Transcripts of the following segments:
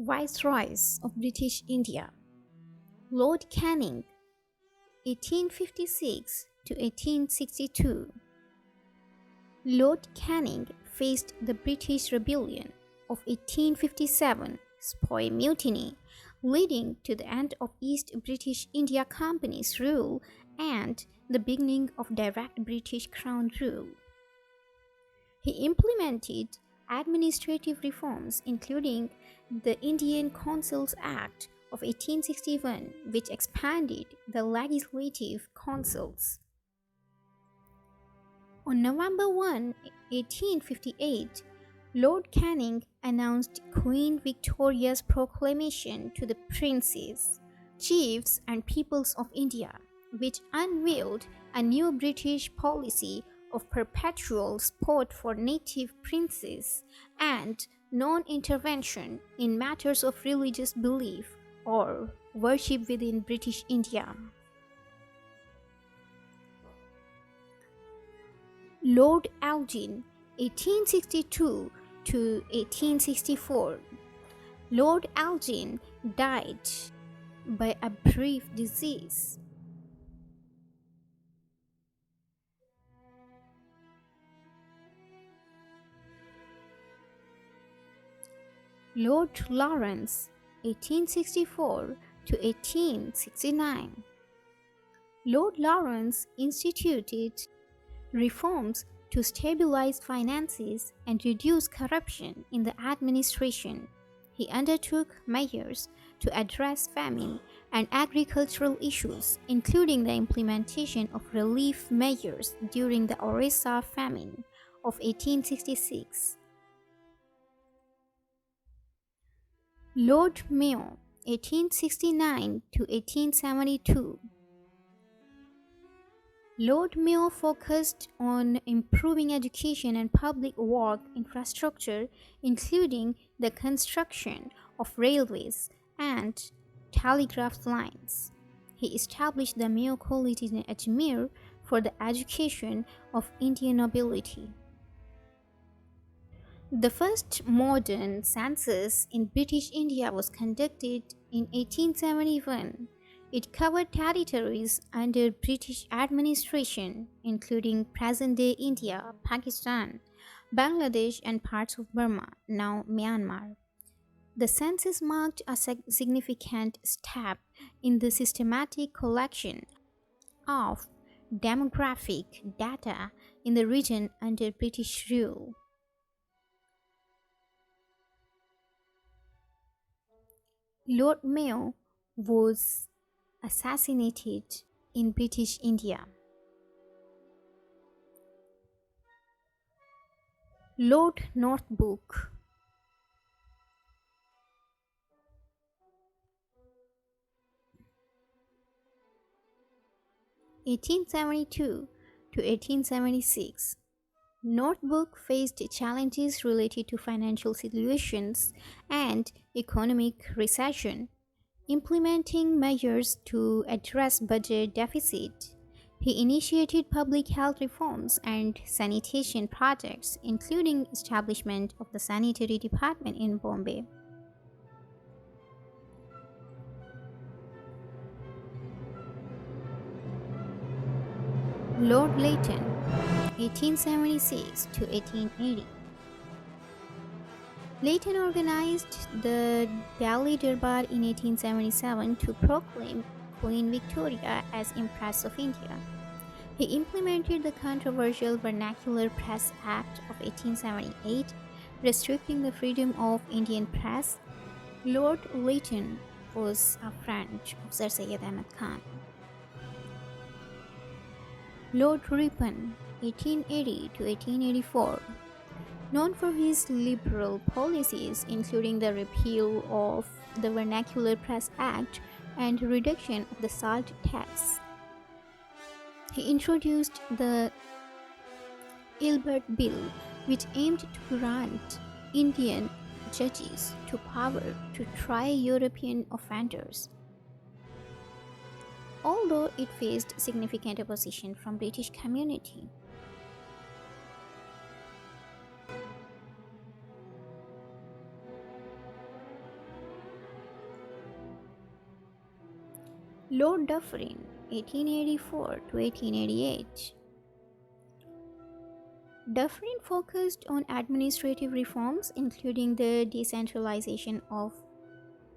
Viceroys of British India. Lord Canning, 1856 to 1862. Lord Canning faced the British Rebellion of 1857 Sepoy Mutiny, leading to the end of East British India Company's rule and the beginning of direct British Crown rule. He implemented administrative reforms including the Indian Consuls Act of 1861, which expanded the legislative councils. On November 1, 1858, Lord Canning announced Queen Victoria's proclamation to the princes, chiefs and peoples of India, which unveiled a new British policy of perpetual support for native princes and non-intervention in matters of religious belief or worship within British India. Lord Altin, 1862 to 1864. Lord Altin died by a brief disease. Lord Lawrence, 1864 to 1869. Lord Lawrence instituted reforms to stabilize finances and reduce corruption in the administration. He undertook measures to address famine and agricultural issues, including the implementation of relief measures during the Orissa famine of 1866. Lord Mayo, 1869 to 1872. Lord Mayo focused on improving education and public work infrastructure, including the construction of railways and telegraph lines. He established the Mayo College in Ajmer for the education of Indian nobility. The first modern census in British India was conducted in 1871. It covered territories under British administration, including present-day India, Pakistan, Bangladesh, and parts of Burma, now Myanmar. The census marked a significant step in the systematic collection of demographic data in the region under British rule. Lord Mayo was assassinated in British India. Lord Northbrook, 1872 to 1876. Northbrook faced challenges related to financial situations and economic recession, implementing measures to address budget deficit. He initiated public health reforms and sanitation projects, including establishment of the sanitary department in Bombay. Lord Lytton, 1876 to 1880. Lytton organized the Delhi Durbar in 1877 to proclaim Queen Victoria as Empress of India. He implemented the controversial Vernacular Press Act of 1878, restricting the freedom of Indian press. Lord Lytton was a friend of Sir Syed Ahmad Khan. Lord Ripon, 1880 to 1884. Known for his liberal policies, including the repeal of the Vernacular Press Act and reduction of the salt tax. He introduced the Ilbert Bill, which aimed to grant Indian judges to power to try European offenders. Although it faced significant opposition from British community. Lord Dufferin, 1884 to 1888. Dufferin focused on administrative reforms, including the decentralization of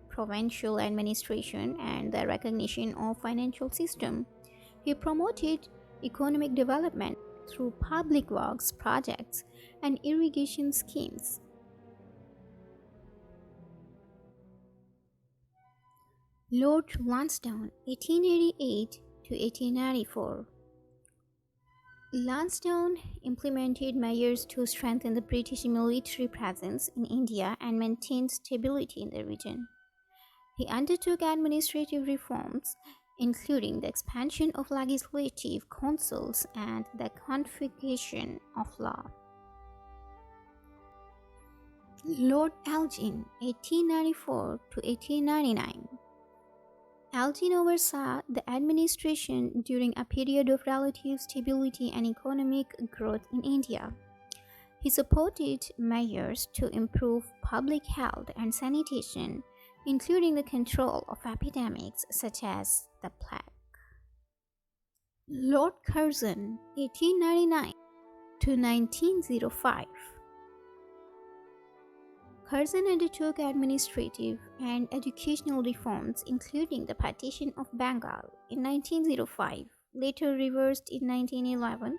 provincial administration and the recognition of financial system. He promoted economic development through public works projects and irrigation schemes. Lord Lansdowne, 1888 to 1894. Lansdowne implemented measures to strengthen the British military presence in India and maintain stability in the region. He undertook administrative reforms, including the expansion of legislative councils and the codification of law. Lord Altin, 1894 to 1899. Altin oversaw the administration during a period of relative stability and economic growth in India. He supported measures to improve public health and sanitation, including the control of epidemics such as the plague. Lord Curzon, 1899 to 1905. Curzon undertook administrative and educational reforms, including the partition of Bengal in 1905, later reversed in 1911.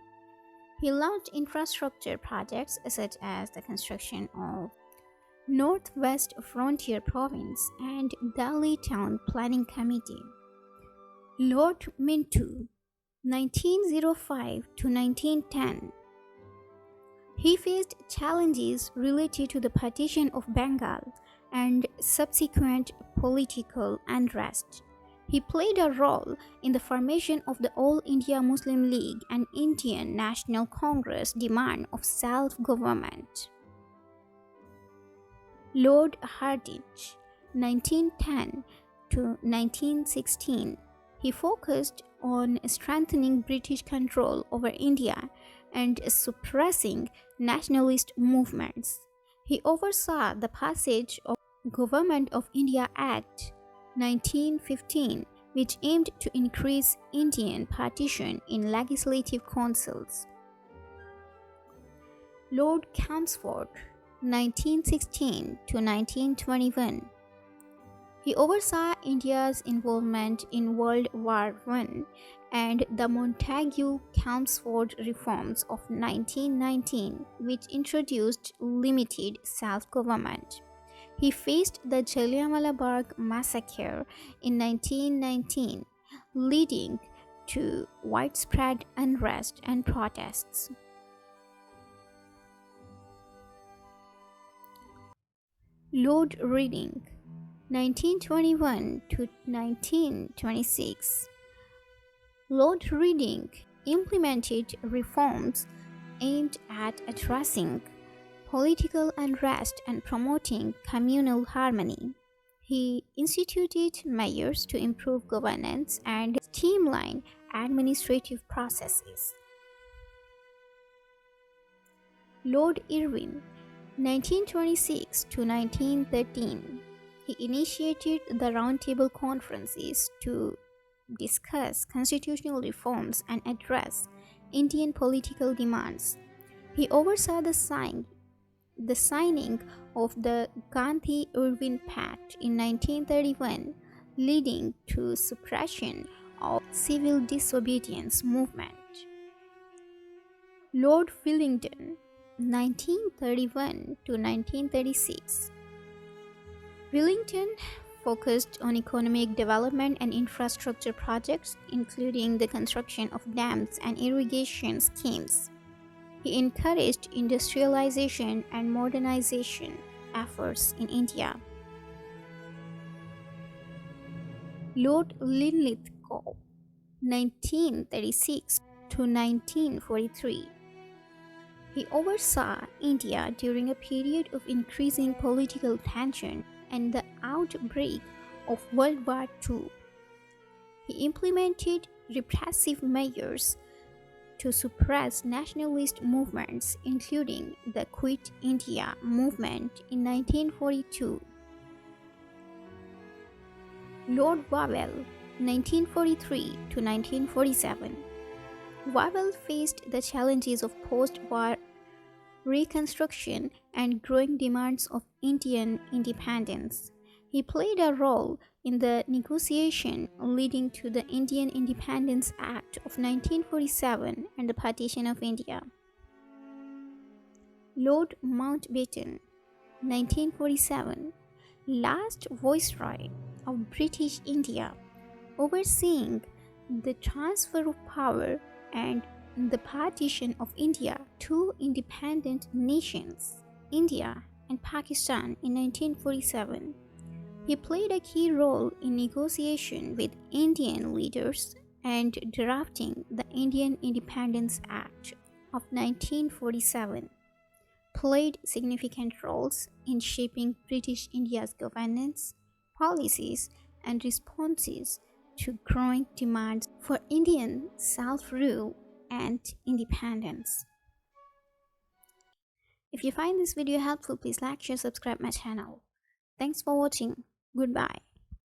He launched infrastructure projects such as the construction of Northwest Frontier Province and Delhi Town Planning Committee. Lord Mintu, 1905 to 1910. He faced challenges related to the partition of Bengal and subsequent political unrest. He played a role in the formation of the All India Muslim League and Indian National Congress demand of self-government. Lord Hardage, 1910 to 1916. He focused on strengthening British control over India and suppressing nationalist movements. He oversaw the passage of Government of India Act 1915, which aimed to increase Indian partition in legislative councils. Lord Chelmsford, 1916 to 1921. He oversaw India's involvement in World War I and the Montagu-Chelmsford reforms of 1919, which introduced limited self-government. He faced the Jallianwala Bagh massacre in 1919, leading to widespread unrest and protests. Lord Reading, 1921 to 1926. Lord Reading implemented reforms aimed at addressing political unrest and promoting communal harmony. He instituted measures to improve governance and streamline administrative processes. Lord Irwin, 1926 to 1913. He initiated the Roundtable Conferences to discuss constitutional reforms and address Indian political demands. He oversaw the signing of the Gandhi-Irwin Pact in 1931, leading to suppression of civil disobedience movement. Lord Willington, 1931 to 1936. Willington focused on economic development and infrastructure projects, including the construction of dams and irrigation schemes. He encouraged industrialization and modernization efforts in India. Lord Linthicum, 1936 to 1943. He oversaw India during a period of increasing political tension and the outbreak of World War II. He implemented repressive measures to suppress nationalist movements, including the Quit India movement in 1942. Lord Wwel, 1943 to 1947. Wawel faced the challenges of post-war reconstruction and growing demands of Indian independence. He played a role in the negotiation leading to the Indian Independence Act of 1947 and the partition of India. Lord Mountbatten, 1947, last Viceroy of British India, overseeing the transfer of power and the partition of India to independent nations, India and Pakistan in 1947. He played a key role in negotiation with Indian leaders and drafting the Indian Independence Act of 1947, played significant roles in shaping British India's governance, policies, and responses to growing demands for Indian self-rule and independence. If you find this video helpful, please like, share, subscribe my channel. Thanks for watching. Goodbye.